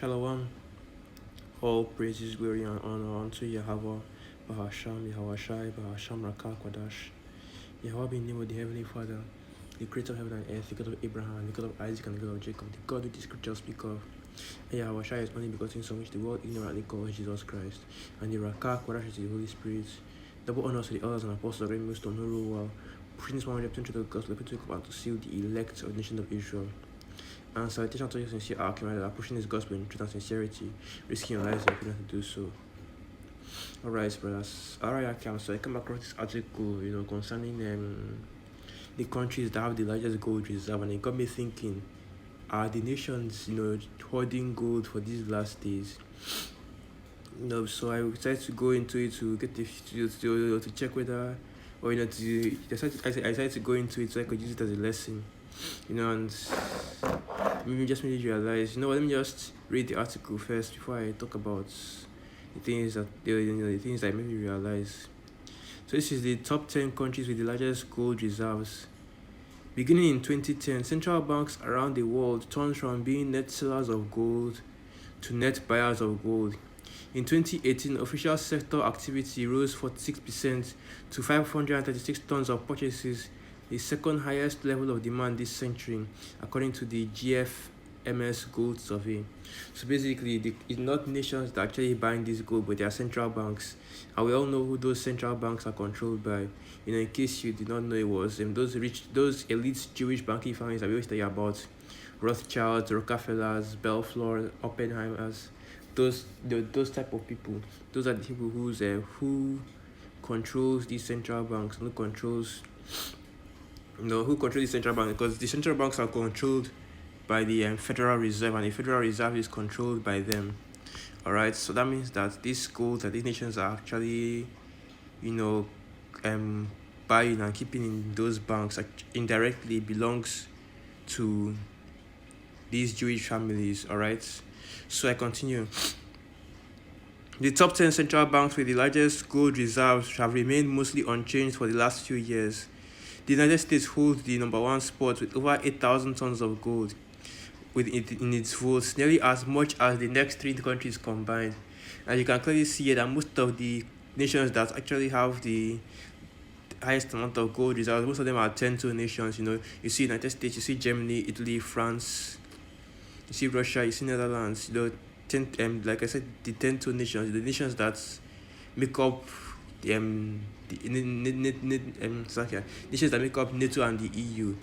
Shalom. All praises, glory, and honor unto Yahweh, Bahasham, Yahweh Bahasham, Rakah, Kwadash. Yahweh be named the Heavenly Father, the creator of heaven and earth, the God of Abraham, the God of Isaac, and the God of Jacob, the God who the scriptures speak of. And Yahweh is only begotten Son, which the world ignorantly calls Jesus Christ. And the Rakah, Kwadash is the Holy Spirit. Double honors to the elders and apostles of the most of no rule well. Pushing this 100% to the gospel, to come out to seal the elect of the nation of Israel. And salutation to your sincere alchemy that are pushing this gospel in truth and sincerity, risking your lives if you to do so. Alright, brothers. Alright, so I come across this article, concerning the countries that have the largest gold reserve, and it got me thinking, are the nations, hoarding gold for these last days? So I decided to go into it to get to check whether, or I decided to go into it so I could use it as a lesson, and just made me realize, let me just read the article first before I talk about the things that the things that made me realize. So this is the top 10 countries with the largest gold reserves. Beginning in 2010, central banks around the world turned from being net sellers of gold to net buyers of gold. In 2018, official sector activity rose 46% to 536 tons of purchases, the second highest level of demand this century, according to the GFMS Gold Survey. So basically, it's not nations that are actually buying this gold, but they are central banks. And we all know who those central banks are controlled by. In case you did not know, it was those elite Jewish banking families that we always tell you about: Rothschilds, Rockefellers, Belfleur, Oppenheimers. Those type of people. Those are the people who controls these central banks, who controls the central bank, because the central banks are controlled by the Federal Reserve, and the Federal Reserve is controlled by them. Alright, so that means that these gold that these nations are actually, buying and keeping in those banks indirectly belongs to these Jewish families. Alright, so I continue. The top 10 central banks with the largest gold reserves have remained mostly unchanged for the last few years. The United States holds the number one spot with over 8,000 tons of gold in its vaults, nearly as much as the next three countries combined. And you can clearly see that most of the nations that actually have the highest amount of gold reserves, most of them are 10-2 nations. You see United States, you see Germany, Italy, France, you see Russia, you see Netherlands. Like I said, the 10-2 nations, the nations that make up nations that make up NATO and the EU.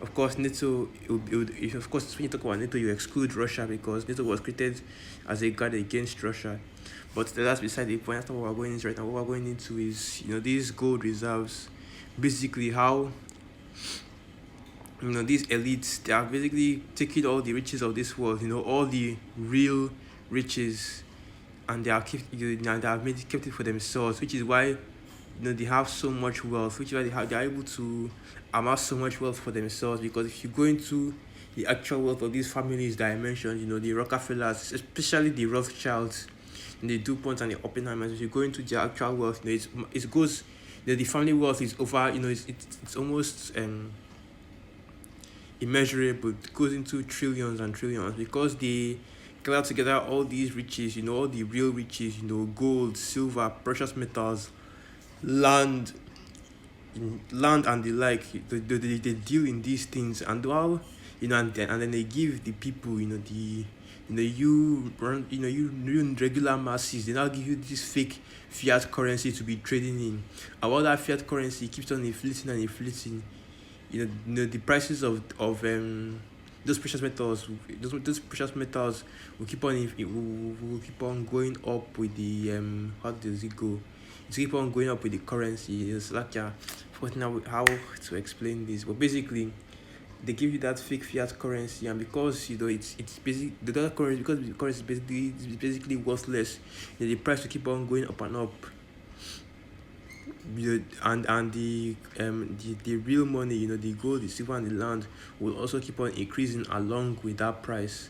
Of course, NATO. Of course, when you talk about NATO, you exclude Russia because NATO was created as a guard against Russia. But that's beside the point. That's not what we're going into right now. What we're going into is these gold reserves, basically how these elites, they are basically taking all the riches of this world, all the real riches, and they are kept it for themselves, which is why they have so much wealth, which is why they are able to amass so much wealth for themselves. Because if you go into the actual wealth of these families that I mentioned, the Rockefellers, especially the Rothschilds, the DuPont and the Oppenheimers, if you go into their actual wealth, it goes, the family wealth is over, it's almost immeasurable. It goes into trillions and trillions, because they gather together all these riches, all the real riches, gold, silver, precious metals, land and the like. They deal in these things, and while and then they give the people, you regular masses, they now give you this fake fiat currency to be trading in. And while that fiat currency keeps on inflating and inflating, the prices of those precious metals will keep on going up with the how does it go? It keep on going up with the currency. It's like forgetting how to explain this, but basically they give you that fake fiat currency, and because it's basically the dollar currency, because the currency is basically worthless, the price will keep on going up and up. And the real money, the gold, the silver, and the land will also keep on increasing along with that price.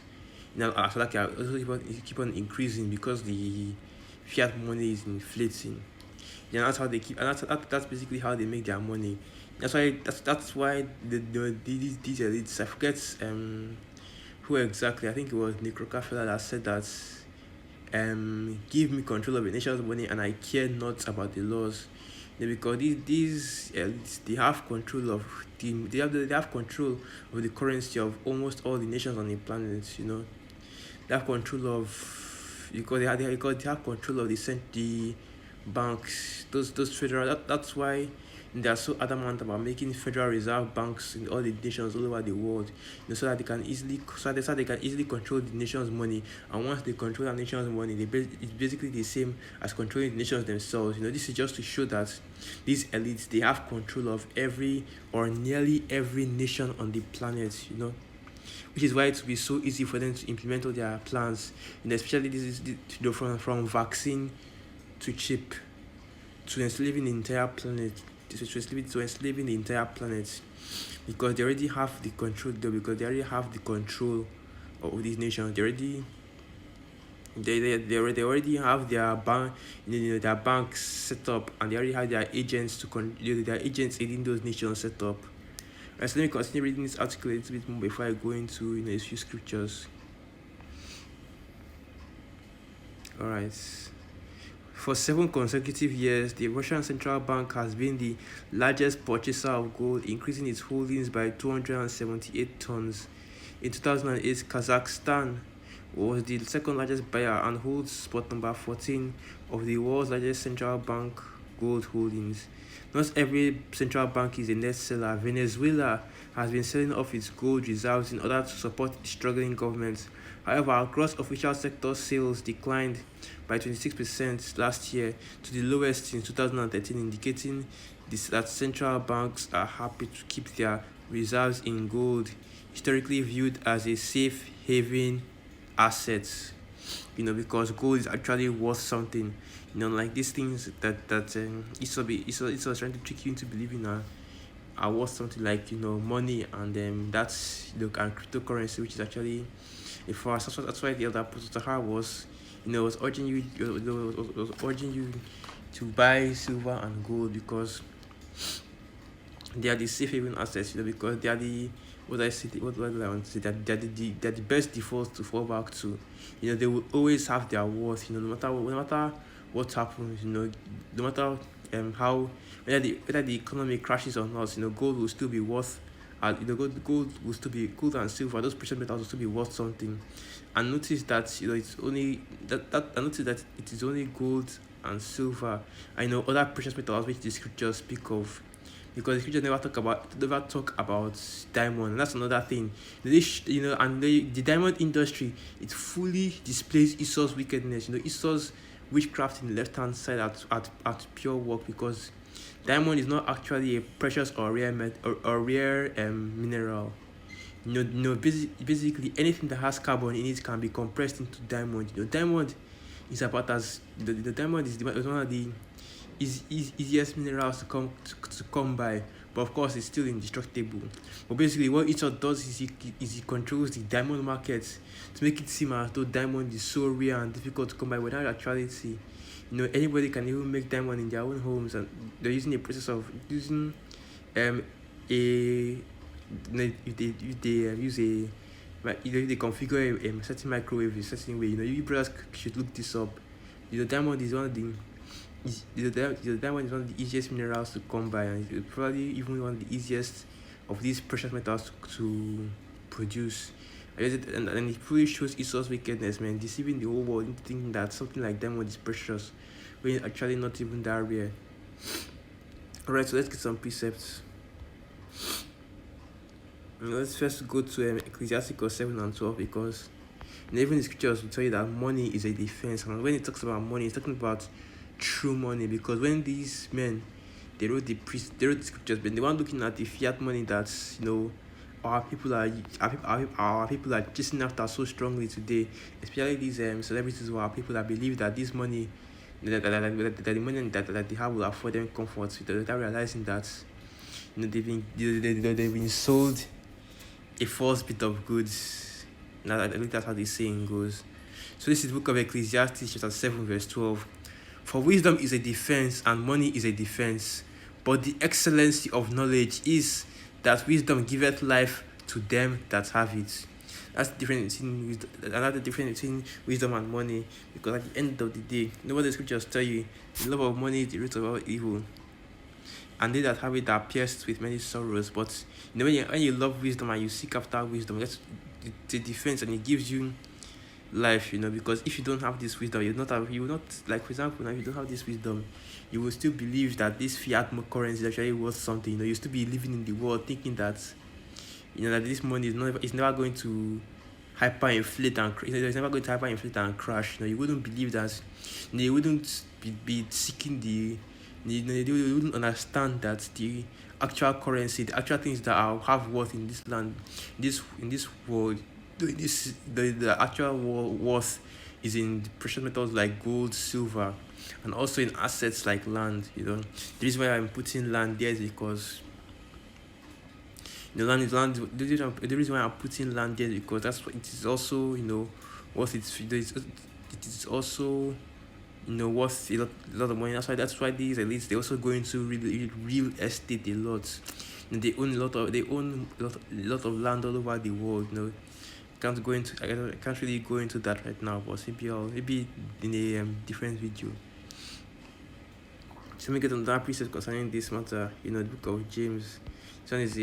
Also keep on increasing because the fiat money is inflating. That's how they keep, and that's basically how they make their money. That's why these elites, I forget who exactly? I think it was Nick Rockefeller that said that give me control of the nation's money and I care not about the laws. Because these elites, they have control of they have control of the currency of almost all the nations on the planet. They have control of because because they have control of the banks, those federal. That's why they are so adamant about making Federal Reserve banks in all the nations all over the world, so that they can easily control the nation's money. And once they control the nation's money, it's basically the same as controlling the nations themselves. This is just to show that these elites, they have control of every or nearly every nation on the planet. Which is why it will be so easy for them to implement all their plans. Especially this is from vaccine to chip to enslaving the entire planet, to enslaving the entire planet, because they already have the control though, because they already have the control of these nations. They already have their bank, their banks set up, and they already have their agents their agents aiding those nations set up. Right, so let me continue reading this article a little bit more before I go into a few scriptures. All right. For 7 consecutive years, the Russian Central Bank has been the largest purchaser of gold, increasing its holdings by 278 tons. In 2008, Kazakhstan was the second largest buyer and holds spot number 14 of the world's largest central bank gold holdings. Not every central bank is a net seller. Venezuela has been selling off its gold reserves in order to support its struggling government. However, gross official sector sales declined by 26% last year to the lowest since 2013, indicating that central banks are happy to keep their reserves in gold, historically viewed as a safe haven asset. Because gold is actually worth something. Like these things that Esau trying to trick you into believing are worth something, like money, and that's and cryptocurrency, which is actually a force. That's why the other apostle was was urging you to buy silver and gold, because they are the safe haven assets. Because they are the what I want to say, that they're the best defaults to fall back to. They will always have their worth. No matter what happens. No matter how whether the economy crashes or not. Gold will still be worth. Gold will still be gold and silver. Those precious metals will still be worth something. And notice that it's only I notice that it is only gold and silver. I know other precious metals which the scriptures speak of, because the scriptures never talk about diamond. And that's another thing. And the diamond industry, it fully displays Esau's wickedness. Esau's witchcraft in the left hand side at pure work, because diamond is not actually a precious or rare mineral. Basically anything that has carbon in it can be compressed into diamond. Diamond is about as the diamond is one of the easiest minerals to come by, but of course it's still indestructible. But basically what Esau does is he controls the diamond market to make it seem as though diamond is so rare and difficult to come by, without actuality anybody can even make diamond in their own homes, and they're using a process of using if they use if they configure a certain microwave a certain way. You brothers should look this up. Diamond is one of the diamond is one of the easiest minerals to come by, and it's probably even one of the easiest of these precious metals to produce. And it fully shows Esau's wickedness, man, deceiving the whole world into thinking that something like diamond is precious, when it's actually not even that rare. Alright, so let's get some precepts. Let's first go to Ecclesiastes 7 and 12, because even the scriptures will tell you that money is a defense. And when it talks about money, it's talking about true money, because when these men they wrote the scriptures, but they weren't looking at the fiat money that our people are chasing after so strongly today, especially these celebrities or our people that believe that this money that the money that they have will afford them comfort, without realizing that they've been sold a false bit of goods. Now I think that's how the saying goes. So this is the book of Ecclesiastes chapter 7 verse 12. For wisdom is a defense and money is a defense, but the excellency of knowledge is that wisdom giveth life to them that have it. That's the difference between wisdom, another difference between wisdom and money. Because at the end of the day, you know what the scriptures tell you: the love of money is the root of all evil, and they that have it are pierced with many sorrows. But you know, when you love wisdom and you seek after wisdom, that's the defense, and it gives you life. Because if you don't have this wisdom, you will not, like, for example, now, if you don't have this wisdom, you will still believe that this fiat currency is actually worth something. You still be living in the world thinking that that this money is never going to hyperinflate and it's never going to hyperinflate and crash. You wouldn't believe that. You wouldn't be seeking you wouldn't understand that the actual currency, the actual things that have worth in this land, in this world, the actual worth is in precious metals like gold, silver, and also in assets like land. The reason why I'm putting land there is because the reason why I'm putting land there is because that's what it is also, worth it is also, worth a lot of money. That's why these elites, they also go into real estate a lot. They own a lot of land all over the world. I can't really go into that right now, but maybe in a different video. So let me get on that precept concerning this matter. The book of James. This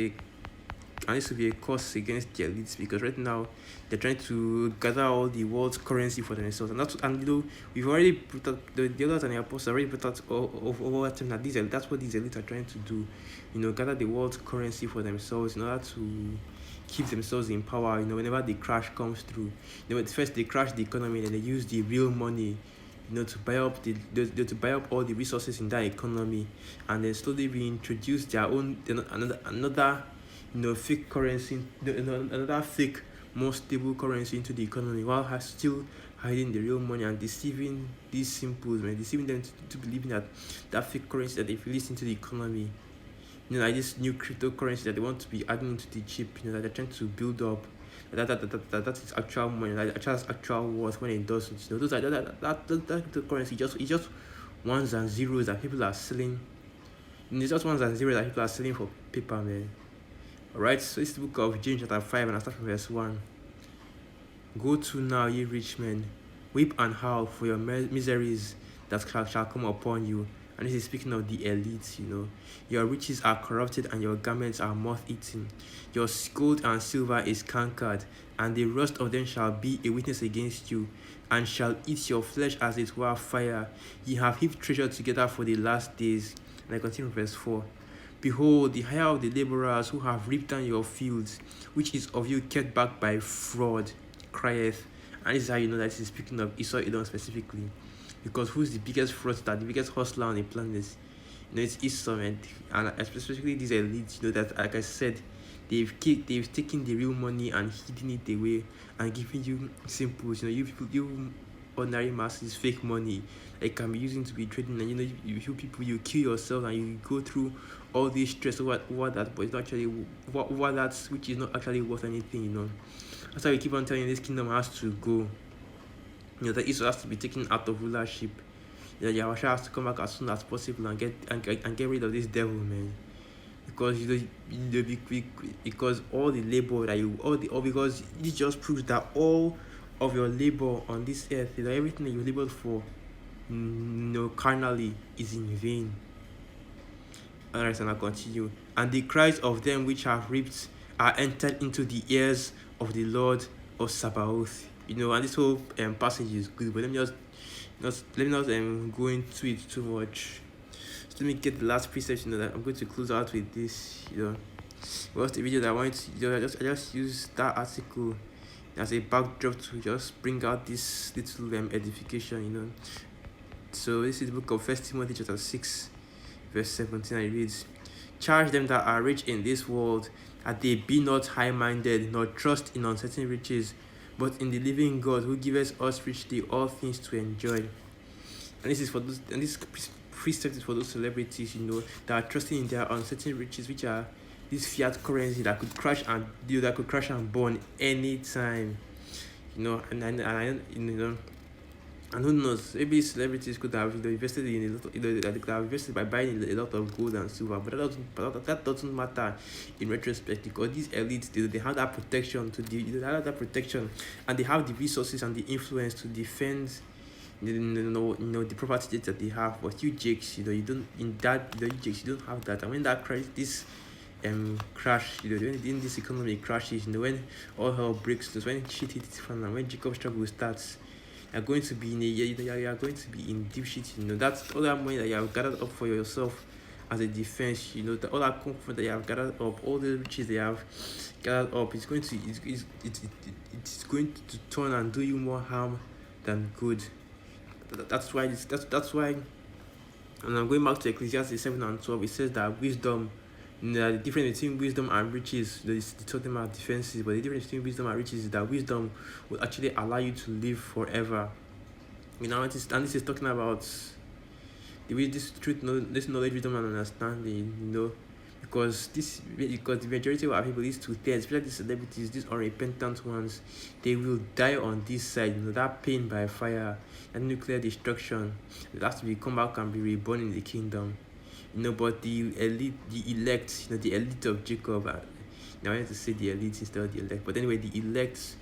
needs to be a curse against the elites, because right now they're trying to gather all the world's currency for themselves, and we've already put out the others and the apostles already put out over time that that's what these elites are trying to do. Gather the world's currency for themselves in order to keep themselves in power. Whenever the crash comes through, first they crash the economy, then they use the real money to buy up to buy up all the resources in that economy, and then slowly reintroduce their own another fake currency, another fake, more stable currency into the economy, while still hiding the real money and deceiving these simples, deceiving them to believing that fake currency that they've released into the economy, like this new cryptocurrency that they want to be adding into the chip, that they're trying to build up, that is actual money, that has actual worth when it doesn't. Those are that cryptocurrency it's just ones and zeros that people are selling. It's just ones and zeros that people are selling for paper, man. Alright, so it's the book of James chapter 5, and I start from verse 1. Go to now, ye rich men, weep and howl for your miseries that shall come upon you. And this is speaking of the elites. Your riches are corrupted, and your garments are moth-eaten. Your gold and silver is cankered, and the rust of them shall be a witness against you, and shall eat your flesh as it were fire. Ye have heaped treasure together for the last days. And I continue verse 4. Behold, the hire of the laborers who have reaped down your fields, which is of you kept back by fraud, crieth. And this is how you know that this is speaking of Esau Edom specifically. Because who's the biggest fraudster, the biggest hustler on the planet? It's Esau, and especially these elites, that, like I said, they've taken the real money and hidden it away and giving you simples, you ordinary masses, fake money it can be using to be trading, and you people, you kill yourself and you go through all this stress over that, but it's not actually over that which is not actually worth anything. That's why we keep on telling you this kingdom has to go. That Esau has to be taken out of rulership. Yahweh has to come back as soon as possible and get rid of this devil, man. Because because all the labor that because this just proves that all of your labor on this earth, everything that you labored for, carnally, is in vain. Alright, and I continue. And the cries of them which have reaped are entered into the ears of the Lord of Sabaoth. And this whole passage is good, but let me not go into it too much. So let me get the last precept. That I'm going to close out with this. What's the video that I want to? I just use that article as a backdrop to just bring out this little edification. So this is the book of 1 Timothy chapter 6, verse 17. I read, charge them that are rich in this world, that they be not high-minded, nor trust in uncertain riches, but in the living God, who giveth us richly all things to enjoy. And this is for those, and this precept is for those celebrities, that are trusting in their uncertain riches, which are this fiat currency that could crash and burn anytime. And And who knows, maybe celebrities could have invested in a lot of, they could have invested by buying a lot of gold and silver, but that doesn't matter in retrospect, because these elites, they have that protection they have that protection, and they have the resources and the influence to defend the property that they have. But you Jakes, you don't in that you Jakes, you don't have that. And when that crash this crash, when this economy crashes, when all hell breaks loose, when shit hits the fan, and when Jacob struggle starts, you're going to be in you're going to be in deep shit. That's all that money that you have gathered up for yourself as a defense. All that comfort that you have gathered up, all the riches they have gathered up, it's going to turn and do you more harm than good. That's why. And I'm going back to Ecclesiastes 7:12. It says that wisdom, the difference between wisdom and riches, they told them about defenses, but the difference between wisdom and riches is that wisdom will actually allow you to live forever. And this is talking about the way this this knowledge, wisdom, and understanding, because the majority of our people, these two thirds, especially these celebrities, these unrepentant ones, they will die on this side. That pain by fire, and nuclear destruction. It has to be come back and be reborn in the kingdom. But the elite, the elect, the elite of Jacob. I wanted to say the elite instead of the elect, but anyway, the elect,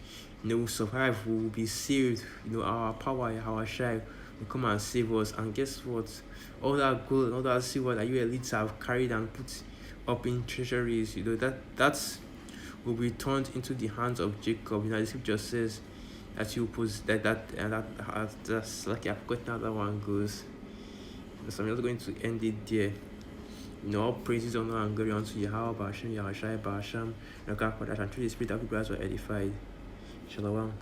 will survive, will be saved. Our power, our shine will come and save us. And guess what? All that gold, all that silver that you elites have carried and put up in treasuries, that's will be turned into the hands of Jacob. The scripture says that you pose that's like I've forgotten how that one goes. So I'm just going to end it there. All praises, honor, and glory unto Yahweh, Basham, Yahashai, Basham, Rakah, and through the Spirit of people were edified. Shalom.